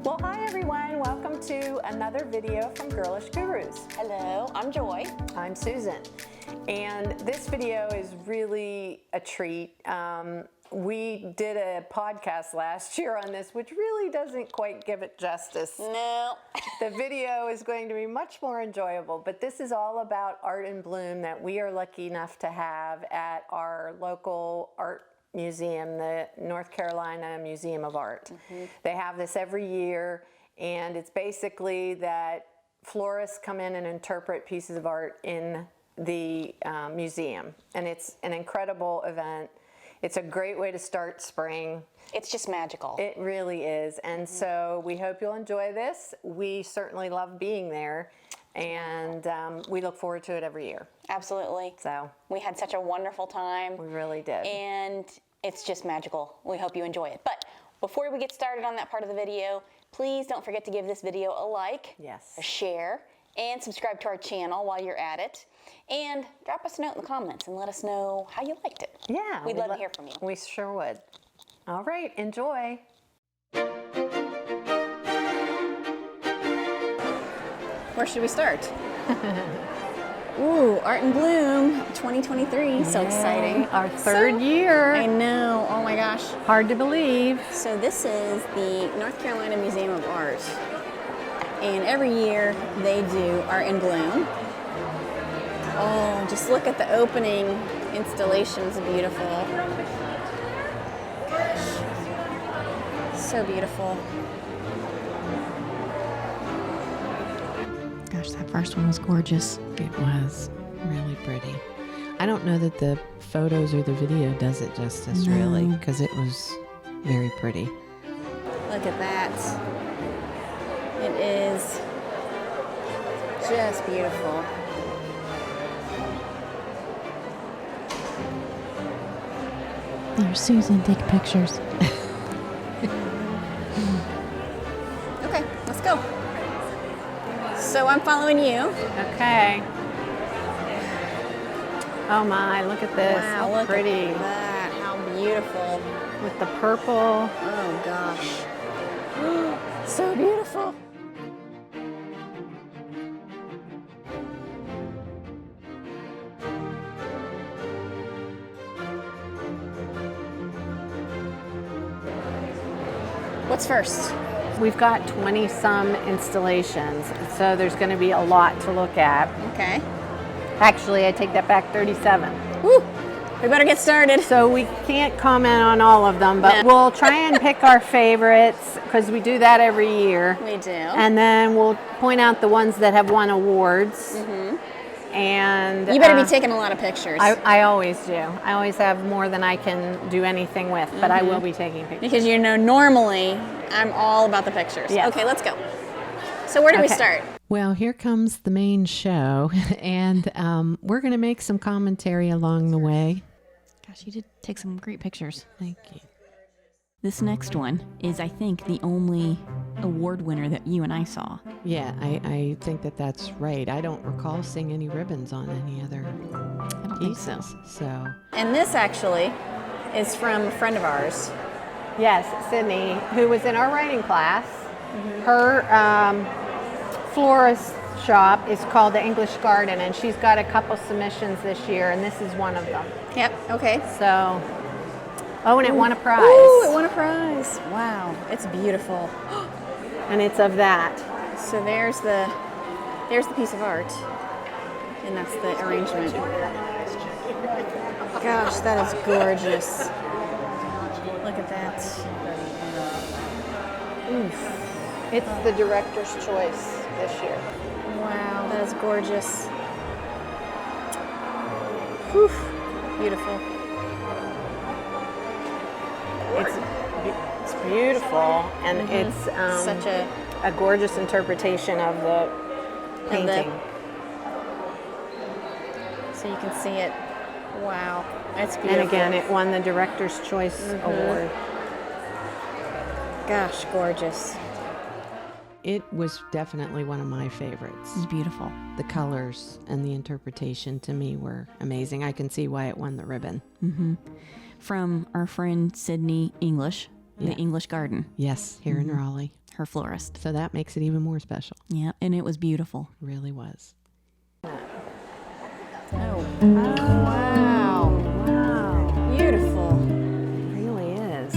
Well, hi everyone. Welcome to another video from Girlish Gurus. Hello, I'm Joy. I'm Susan. And this video is really a treat. We did a podcast last year on this, which really doesn't quite give it justice. No. The video is going to be much more enjoyable, but this is all about art in bloom that we are lucky enough to have at our local art museum, the North Carolina Museum of Art. They have this every year, and it's basically that florists come in and interpret pieces of art in the museum, and it's an incredible event. It's a great way to start spring. It's just magical. It really is, and so we hope you'll enjoy this. We certainly love being there, and we look forward to it every year. Absolutely. So we had such a wonderful time. We really did. And it's just magical. We hope you enjoy it. But before we get started on that part of the video, please don't forget to give this video a like, Yes. a share, and subscribe to our channel while you're at it. And drop us a note in the comments and let us know how you liked it. Yeah. We'd love to hear from you. We sure would. All right, enjoy. Where should we start? Ooh, Art in Bloom 2023. So exciting. Our third year. I know. Oh my gosh. Hard to believe. So this is the North Carolina Museum of Art. And every year they do Art in Bloom. Oh, just look at the opening installations. Beautiful. Gosh. So beautiful. Gosh, that first one was gorgeous. It was really pretty. I don't know that the photos or the video does it justice, really, because it was very pretty. Look at that. It is just beautiful. There's Susan, take pictures. Okay, let's go. So I'm following you. Okay. Oh my, look at this. Wow, How look pretty. at that. How beautiful. With the purple. Oh gosh. So beautiful. What's first? We've got 20 some installations, so there's going to be a lot to look at. Okay. Actually, I take that back, 37. Woo! We better get started. So we can't comment on all of them, but No. we'll try and pick our favorites because we do that every year. We do. And then we'll point out the ones that have won awards. And You better be taking a lot of pictures. I always do. I always have more than I can do anything with, but I will be taking pictures. Because you know, normally I'm all about the pictures. Yes. Okay, let's go. So where do we Okay. start? Well, here comes the main show, and we're going to make some commentary along the way. Gosh, you did take some great pictures. Thank you. This next one is, I think, the only award winner that you and I saw. Yeah, I think that that's right. I don't recall seeing any ribbons on any other I don't think so. pieces. So, And this actually is from a friend of ours. Yes, Sydney, who was in our writing class. Her florist shop is called the English Garden, and she's got a couple submissions this year, and this is one of them. Yep, okay. So, oh, and it won a prize. Ooh, it won a prize. Wow, it's beautiful. And it's of that. So there's the piece of art. And that's the arrangement. Gosh, that is gorgeous. Look at that. Oof. It's the director's choice this year. Wow, that is gorgeous. Whew. Beautiful. It's beautiful, and it's Such a gorgeous interpretation of the painting. so you can see it. Wow, that's beautiful. And again, it won the Director's Choice Award. Gosh, gorgeous. it was definitely one of my favorites. It's beautiful. The colors and the interpretation to me were amazing. I can see why it won the ribbon. From our friend Sydney English, the English Garden. Yes, here in Raleigh. Her florist. So that makes it even more special. Yeah, and it was beautiful. Really was. Oh, wow. Wow, Beautiful. it really is.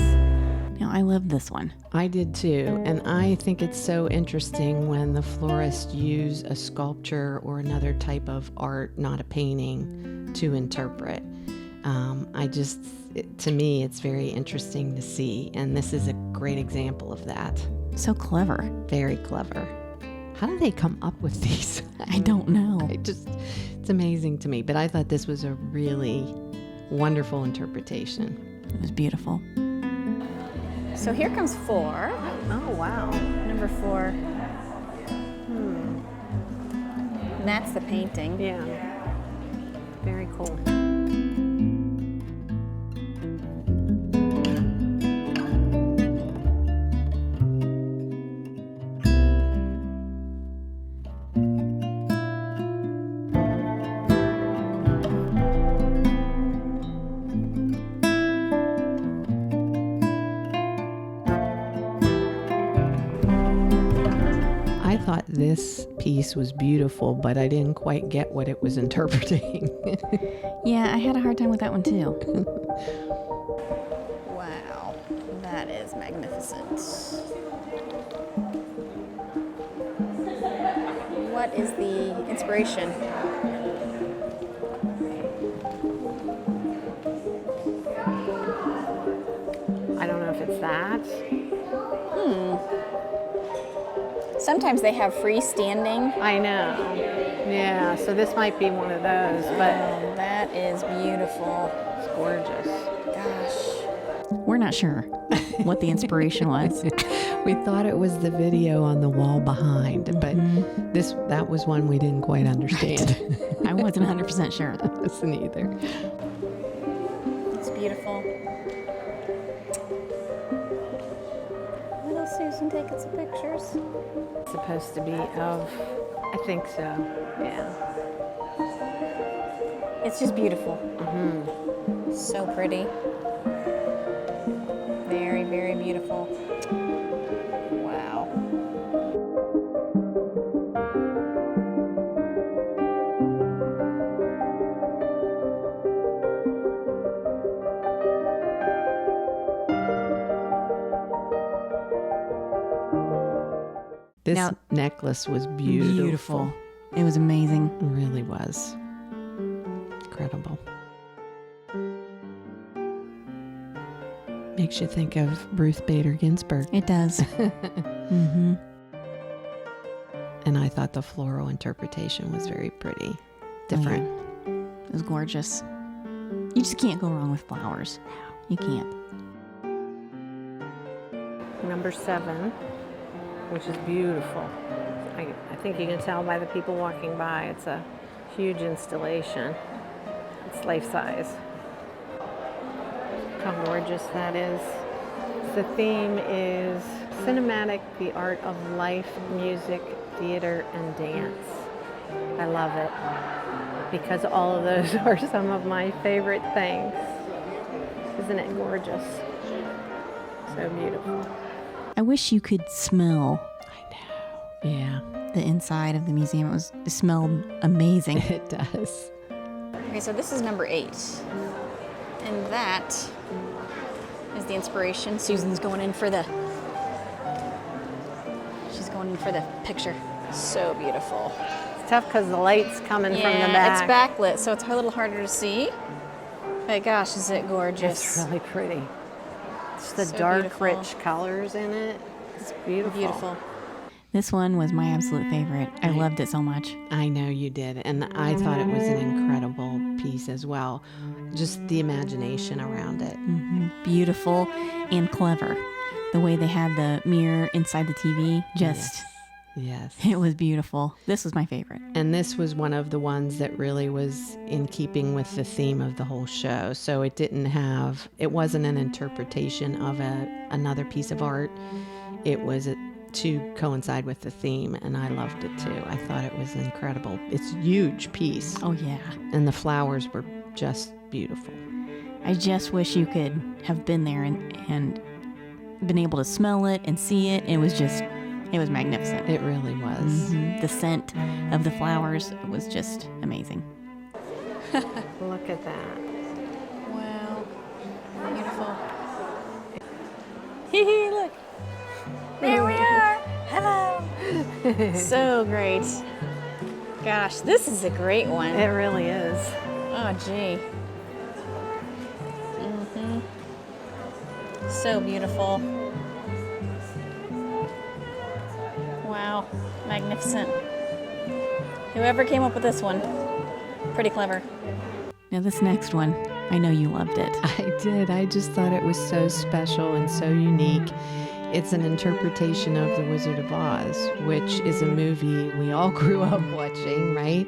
Now, I love this one. I did too, and I think it's so interesting when the florists use a sculpture or another type of art, not a painting, to interpret. To me, it's very interesting to see, and this is a great example of that. So clever. Very clever. How do they come up with these? I don't know. It's amazing to me, but I thought this was a really wonderful interpretation. It was beautiful. So here comes 4. Oh, wow. Number 4. And that's the painting. Yeah. Very cool. I thought this piece was beautiful, but I didn't quite get what it was interpreting. Yeah, I had a hard time with that one too. Wow, that is magnificent. What is the inspiration? I don't know if it's that. Sometimes they have freestanding. I know. Yeah, so this might be one of those, but Oh, that is beautiful. it's gorgeous. Gosh. We're not sure what the inspiration was. We thought it was the video on the wall behind, but that was one we didn't quite understand. I wasn't 100% sure. I wasn't either. It's beautiful. Little Susan taking some pictures. It's supposed to be of, I think so. Yeah. It's just beautiful. So pretty. Very, very beautiful. Wow. This Now- necklace was beautiful. It was amazing. It really was. Incredible. Makes you think of Ruth Bader Ginsburg. It does. Mm-hmm. And I thought the floral interpretation was very pretty. Different. It was gorgeous. You just can't go wrong with flowers. You can't. Number 7, which is beautiful. I think you can tell by the people walking by. It's a huge installation. It's life-size. How gorgeous that is. The theme is cinematic, the art of life, music, theater, and dance. I love it because all of those are some of my favorite things. Isn't it gorgeous? So beautiful. I wish you could smell Yeah, the inside of the museum. It smelled amazing. it does. Okay, so this is number 8. And that is the inspiration. Susan's going in for the picture. So beautiful. It's tough because the light's coming from the Yeah, it's back. backlit, so it's a little harder to see. But gosh, is it gorgeous. It's really pretty. It's the So dark, beautiful. rich colors in it. It's beautiful. Beautiful. This one was my absolute favorite. I loved it so much. I know you did. And I thought it was an incredible piece as well. Just the imagination around it. Beautiful and clever. The way they had the mirror inside the TV, just, Yes. it was beautiful. This was my favorite. And this was one of the ones that really was in keeping with the theme of the whole show. So it wasn't an interpretation of another piece of art. It was to coincide with the theme, and I loved it too. I thought it was incredible. It's a huge piece, Oh, yeah. and the flowers were just beautiful. I just wish you could have been there and been able to smell it and see it. It was magnificent. It really was. The scent of the flowers was just amazing. Look at that. Wow. Beautiful. Hee look. There we are. Hello. So great. Gosh, this is a great one. It really is. Oh, gee. So beautiful. Wow, magnificent. Whoever came up with this one, pretty clever. Now this next one, I know you loved it. I did. I just thought it was so special and so unique. It's an interpretation of The Wizard of Oz, which is a movie we all grew up watching, right?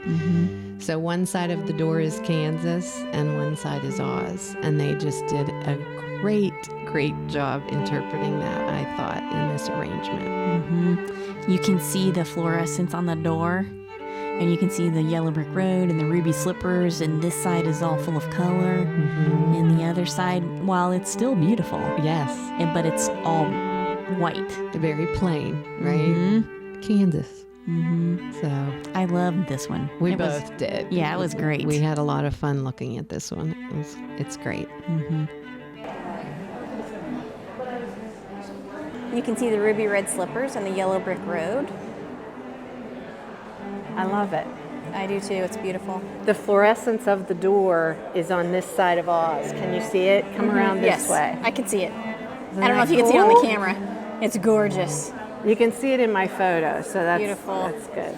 So one side of the door is Kansas and one side is Oz. And they just did a great job interpreting that, I thought, in this arrangement. You can see the fluorescence on the door, and you can see the yellow brick road and the ruby slippers, and this side is all full of color. And the other side, while it's still beautiful, Yes. but it's all white. Very plain, right? Kansas. So I loved this one. we It was- both did. Yeah, it was great. We had a lot of fun looking at this one. It's great. You can see the ruby red slippers on the yellow brick road. I love it. I do too, it's beautiful. The fluorescence of the door is on this side of Oz. Can you see it? Come around this Yes, way. I can see it. Isn't I don't know that if you can see it on the cool? camera. It's gorgeous. You can see it in my photo, so that's Beautiful. That's good.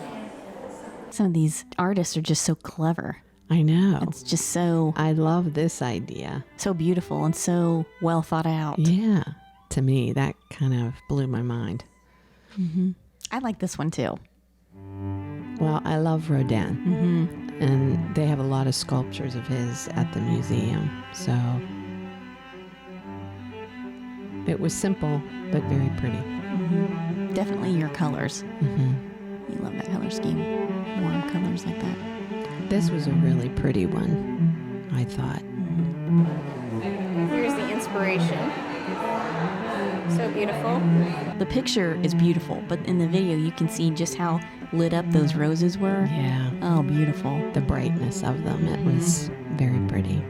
Some of these artists are just so clever. I know. It's just so I love this idea. beautiful and so well thought out. Yeah. To me, that kind of blew my mind. I like this one too. Well, I love Rodin. And they have a lot of sculptures of his at the museum. So it was simple, but very pretty. Definitely your colors. You love that color scheme. Warm colors like that. This was a really pretty one, I thought. Here's the inspiration. So beautiful. The picture is beautiful, but in the video you can see just how lit up those roses were. Yeah. Oh, beautiful. The brightness of them, it was very pretty.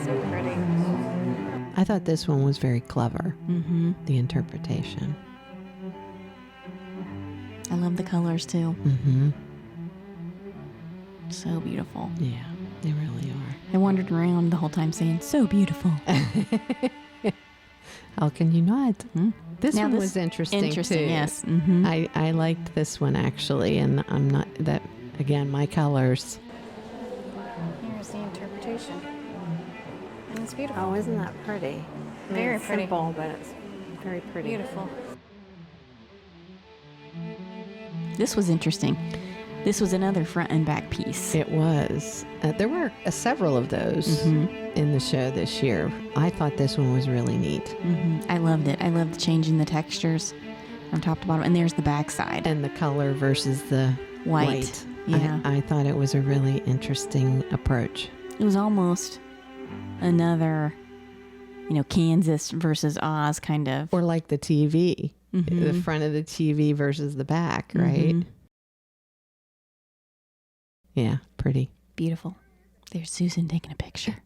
So pretty. I thought this one was very clever, the interpretation. I love the colors too. Mm-hmm. So beautiful. Yeah, they really are. I wandered around the whole time saying, so beautiful. How can you not? This Now one this- was interesting too. yes. I liked this one actually, and I'm not that again. My colors. Here's the interpretation. And it's beautiful. Oh, isn't that pretty? I mean, Very it's pretty. simple, but it's very pretty. Beautiful. This was interesting. This was another front and back piece. It was. There were several of those in the show this year. I thought this one was really neat. I loved it. I loved changing the textures from top to bottom. And there's the back side. And the color versus the White. Yeah. I thought it was a really interesting approach. It was almost another, Kansas versus Oz kind of. Or like the TV, the front of the TV versus the back, right? Yeah, pretty. Beautiful. There's Susan taking a picture.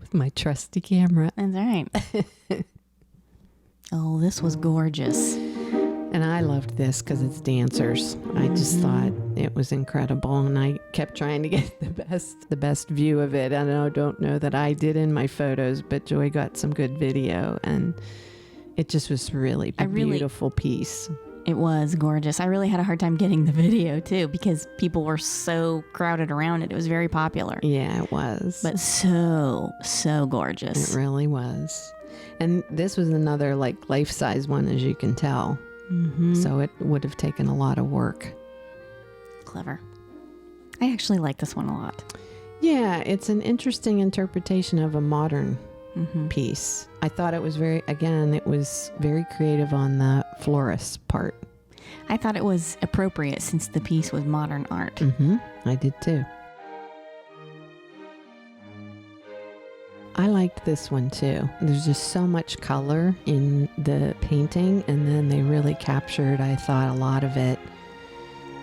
With my trusty camera. That's all right. Oh, this was gorgeous. And I loved this because it's dancers. I just thought it was incredible, and I kept trying to get the best view of it. And I don't know that I did in my photos, but Joy got some good video, and it just was really a beautiful piece. It was gorgeous. I really had a hard time getting the video too because people were so crowded around it. It was very popular. Yeah, it was. But so gorgeous. It really was. And this was another like life-size one, as you can tell. So it would have taken a lot of work. Clever. I actually like this one a lot. Yeah, it's an interesting interpretation of a modern piece. I thought it was very creative on the florist's part. I thought it was appropriate since the piece was modern art. I did too. liked this one too. There's just so much color in the painting, and then they really captured, I thought, a lot of it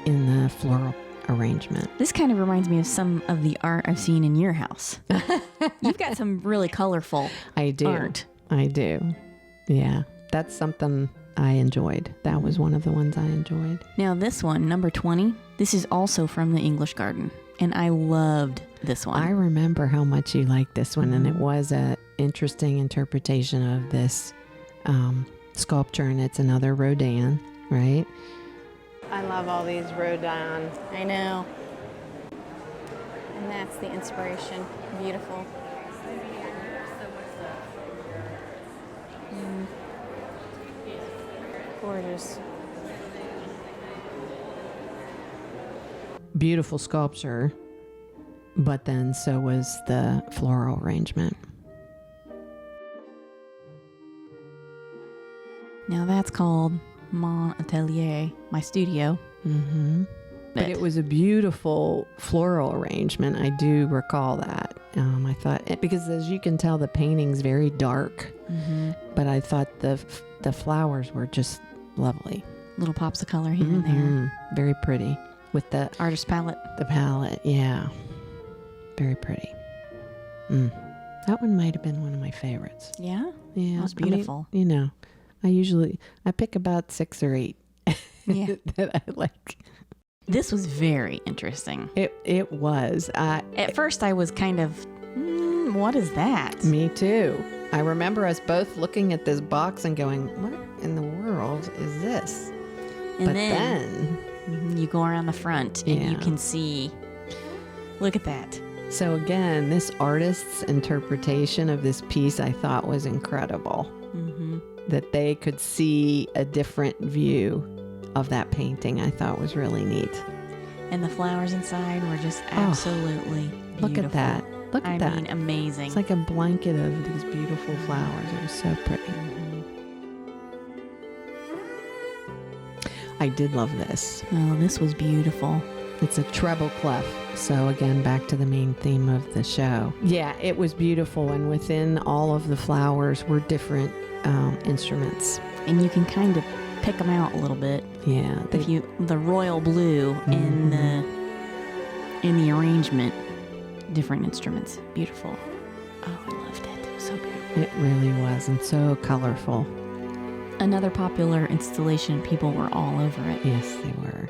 in the floral arrangement. This kind of reminds me of some of the art I've seen in your house. You've got some really colorful I do. art. I do. Yeah, that's something I enjoyed. That was one of the ones I enjoyed. Now this one, number 20, this is also from the English Garden. And I loved this one. I remember how much you liked this one, and it was a interesting interpretation of this sculpture, and it's another Rodin, right? I love all these Rodin. I know. And that's the inspiration. Beautiful. Gorgeous. Beautiful sculpture, but then so was the floral arrangement. Now that's called Mon Atelier, my studio. Mm-hmm. But it was a beautiful floral arrangement. I do recall that. I thought, because as you can tell, the painting's very dark, but I thought the flowers were just lovely. Little pops of color here and there. Very pretty. With the Artist palette. The palette, yeah. Very pretty. That one might have been one of my favorites. Yeah? Yeah. That was beautiful. I mean, I pick about 6 or 8 Yeah. that I like. This was very interesting. It was. At first I was kind of, what is that? Me too. I remember us both looking at this box and going, what in the world is this? And but then you go around the front and you Yeah. can see, look at that. So again, this artist's interpretation of this piece I thought was incredible. That they could see a different view of that painting, I thought was really neat. And the flowers inside were just absolutely beautiful. Look at that. Look at that. I mean, amazing. It's like a blanket of these beautiful flowers. It was so pretty. I did love this. Oh, this was beautiful. It's a treble clef. So again, back to the main theme of the show. Yeah, it was beautiful. And within all of the flowers were different instruments. And you can kind of pick them out a little bit. Yeah. The royal blue in the arrangement, different instruments. Beautiful. Oh, I loved it. It was so beautiful. It really was, and so colorful. Another popular installation. People were all over it. Yes, they were.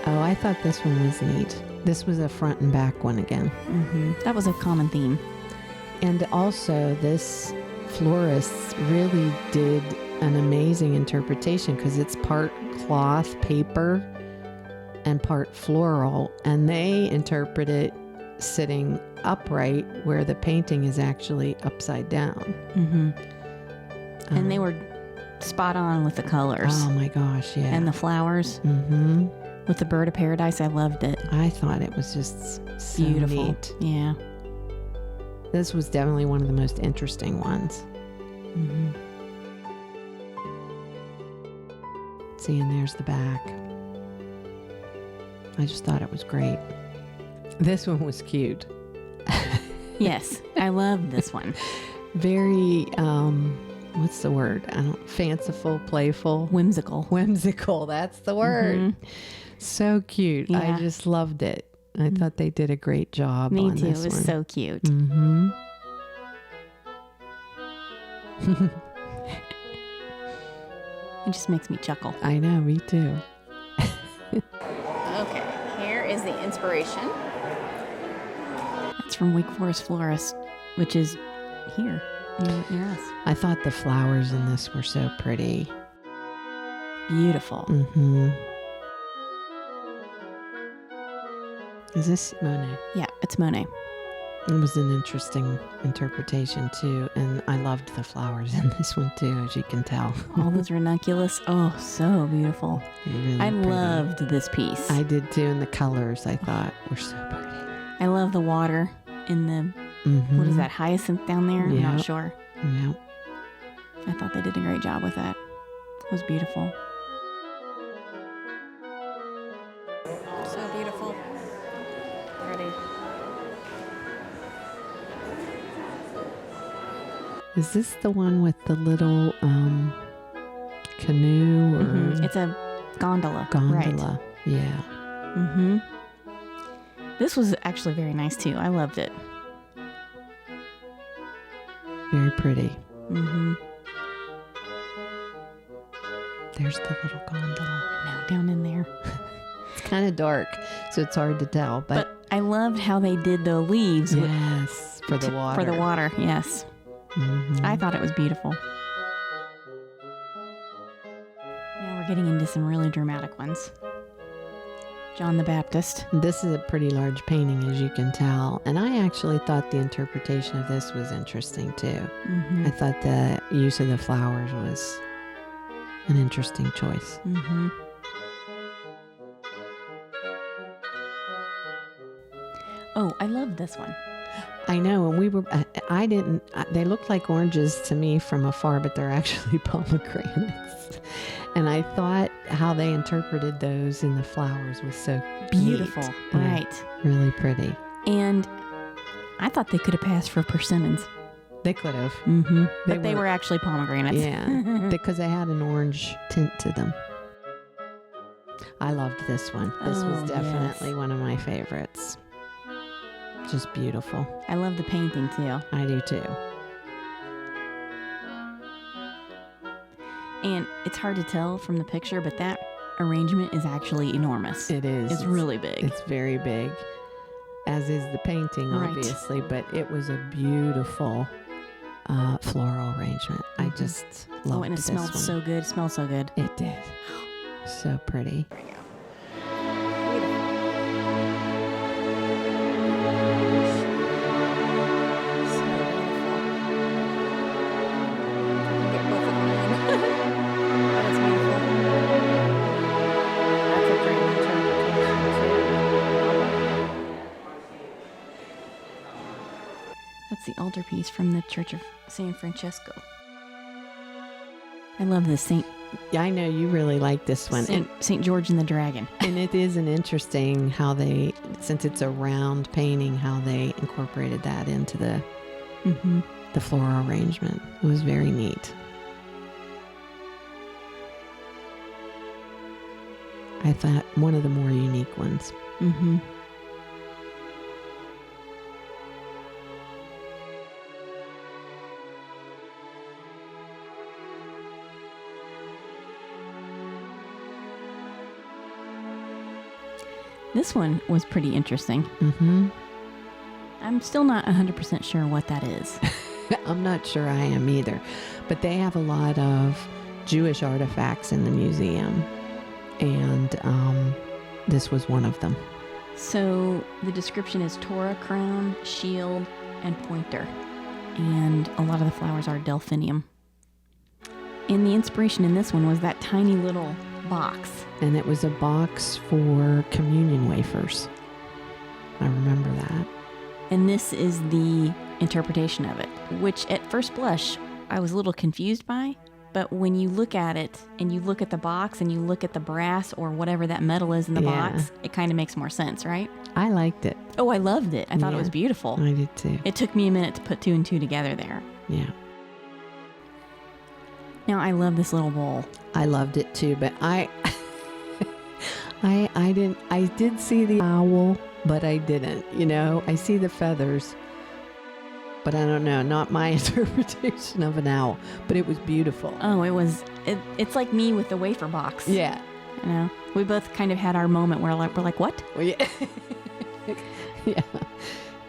Oh, I thought this one was neat. This was a front and back one again. That was a common theme. And also, this florist really did an amazing interpretation because it's part cloth paper and part floral, and they interpret it sitting upright where the painting is actually upside down. And they were spot on with the colors. Oh my gosh, yeah. And the flowers. With the bird of paradise, I loved it. I thought it was just so Beautiful. neat. Yeah. This was definitely one of the most interesting ones. See, and there's the back. I just thought it was great. This one was cute. Yes, I loved this one. Very, what's the word? Fanciful, playful. Whimsical. Whimsical, that's the word. So cute. Yeah. I just loved it. I thought they did a great job Me on too. It this was one. so cute. It just makes me chuckle. I know, me too. Okay, here is the inspiration. That's from Wake Forest Florist, which is here near us. I thought the flowers in this were so pretty. Beautiful. Is this Monet? Yeah, it's Monet. It was an interesting interpretation too, and I loved the flowers in this one too, as you can tell. All those ranunculus. Oh, so beautiful. Really I pretty. loved this piece. I did too, and the colors I thought were so pretty. I love the water in the, what is that, hyacinth down there? I'm Yeah. not sure. Yeah. I thought they did a great job with that. was beautiful. So beautiful. Pretty. Is this the one with the little canoe or It's a gondola. gondola? Yeah. Right. Mm-hmm. This was actually very nice too. I loved it. Very pretty. Mm-hmm. There's the little gondola. Now down in there. It's kind of dark, so it's hard to tell. But I loved how they did the leaves yes, for the water. For the water, yes. Mhm. I thought it was beautiful. Now we're getting into some really dramatic ones. John the Baptist. This is a pretty large painting, as you can tell. And I actually thought the interpretation of this was interesting, too. Mm-hmm. I thought the use of the flowers was an interesting choice. Mm-hmm. Oh, I love this one. I know, and I didn't, they looked like oranges to me from afar, but they're actually pomegranates. And I thought how they interpreted those in the flowers was so Beautiful, neat. Yeah, right. really pretty. And I thought they could have passed for persimmons. They could have. Mm-hmm. But they were actually pomegranates. Yeah, because they had an orange tint to them. I loved this one. This Oh, was definitely yes. one of my favorites. Just beautiful. I love the painting too. I do too. And it's hard to tell from the picture, but that arrangement is actually enormous. It is. It's really big. It's very big, as is the painting, Right. obviously, but it was a beautiful floral arrangement. I just loved and it this smelled one. so good. It smelled so good. It did. So pretty. That's a great interpretation That's the altarpiece from the Church of San Francesco. I love this Saint Yeah, I know you really like this one. Saint George and the Dragon. And it is an interesting how they, since it's a round painting, how they incorporated that into the Mm-hmm. floral arrangement. It was very neat. I thought one of the more unique ones. Mm-hmm. This one was pretty interesting. Mm-hmm. I'm still not 100% sure what that is. I'm not sure I am either. But they have a lot of Jewish artifacts in the museum. And this was one of them. So the description is Torah crown, shield, and pointer. And a lot of the flowers are delphinium. And the inspiration in this one was that tiny little box. And it was a box for communion wafers. I remember that. And this is the interpretation of it, which at first blush I was a little confused by. But when you look at it and you look at the box and you look at the brass or whatever that metal is in the box, it kind of makes more sense, right? I liked it. Oh, I loved it. I thought it Yeah. was beautiful. I did too. It took me a minute to put two and two together there. Yeah. Now, I love this little bowl. I loved it too, but I did see the owl, but I didn't, I see the feathers, but I don't know, not my interpretation of an owl, but it was beautiful. Oh, it's like me with the wafer box. Yeah. We both kind of had our moment where we're like, what? Well, yeah. Yeah.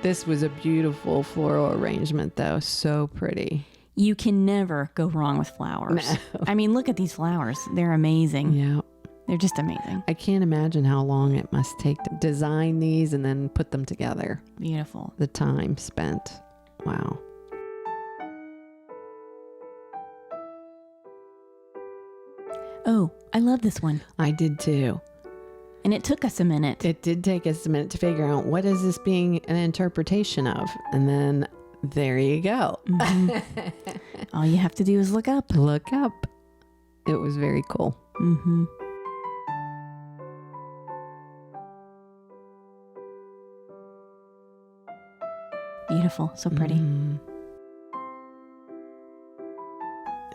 This was a beautiful floral arrangement though. So pretty. You can never go wrong with flowers. No. I mean, look at these flowers. They're amazing. Yeah. They're just amazing. I can't imagine how long it must take to design these and then put them together. Beautiful. The time spent. Wow. Oh, I love this one. I did too. And it took us a minute. It did take us a minute to figure out what is this being an interpretation of. And then there you go. Mhm. All you have to do is look up. Look up. It was very cool. Mm-hmm. Beautiful. So pretty.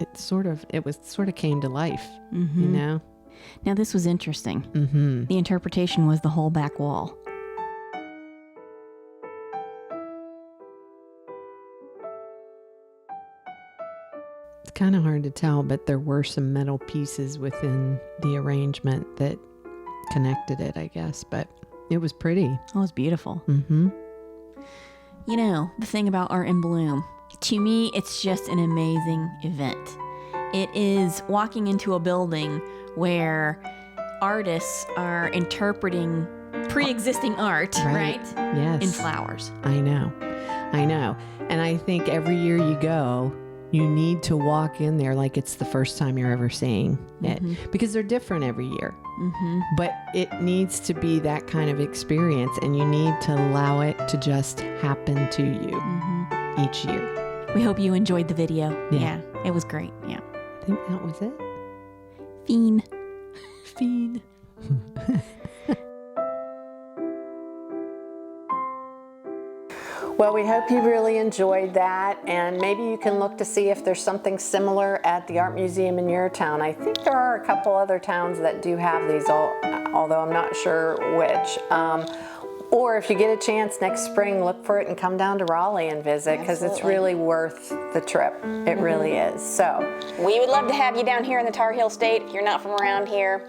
It sort of came to life, Mm-hmm. you know? Now, this was interesting. Mm-hmm. The interpretation was the whole back wall. It's kind of hard to tell, but there were some metal pieces within the arrangement that connected it, I guess. But it was pretty. It was beautiful. Mm-hmm. You know, the thing about Art in Bloom, to me, it's just an amazing event. It is walking into a building where artists are interpreting pre-existing art, right? Yes. In flowers. I know. And I think every year you go, you need to walk in there like it's the first time you're ever seeing it, because they're different every year. Mm-hmm. But it needs to be that kind of experience, and you need to allow it to just happen to you each year. We hope you enjoyed the video. Yeah. It was great. Yeah. I think that was it. Fiend. Well, we hope you really enjoyed that, and maybe you can look to see if there's something similar at the art museum in your town. I think there are a couple other towns that do have these, although I'm not sure which. Or if you get a chance next spring, look for it and come down to Raleigh and visit, because it's really worth the trip. It really is. So We would love to have you down here in the Tar Heel State if you're not from around here.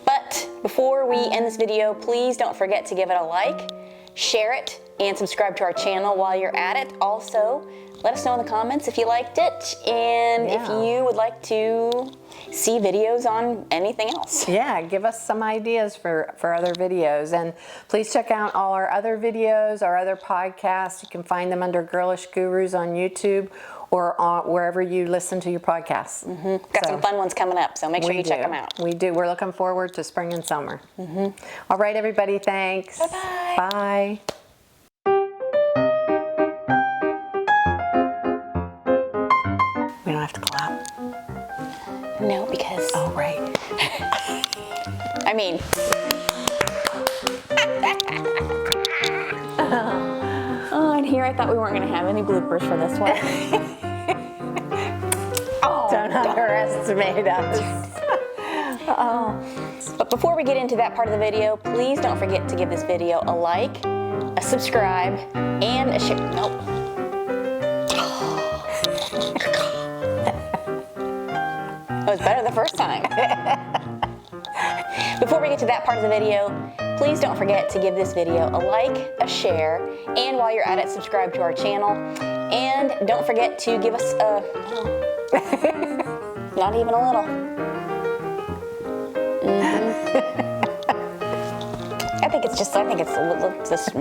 But before we end this video, please don't forget to give it a like, share it, and subscribe to our channel while you're at it. Also, let us know in the comments if you liked it and if you would like to see videos on anything else. yeah, give us some ideas for other videos. And please check out all our other videos, our other podcasts. You can find them under Girlish Gurus on YouTube or on wherever you listen to your podcasts. Got some fun ones coming up, so make sure you check them out. We do. We're looking forward to spring and summer. All right, everybody, thanks. Bye-bye. Bye. We don't have to clap. No, because, Oh, right. I mean, oh, and here I thought we weren't going to have any bloopers for this one. Don't underestimate us. But before we get into that part of the video, please don't forget to give this video a like, a subscribe, and a share. Nope. It was better the first time. Before we get to that part of the video, please don't forget to give this video a like, a share, and while you're at it, subscribe to our channel. And don't forget to give us a, not even a little. I think it's a little, just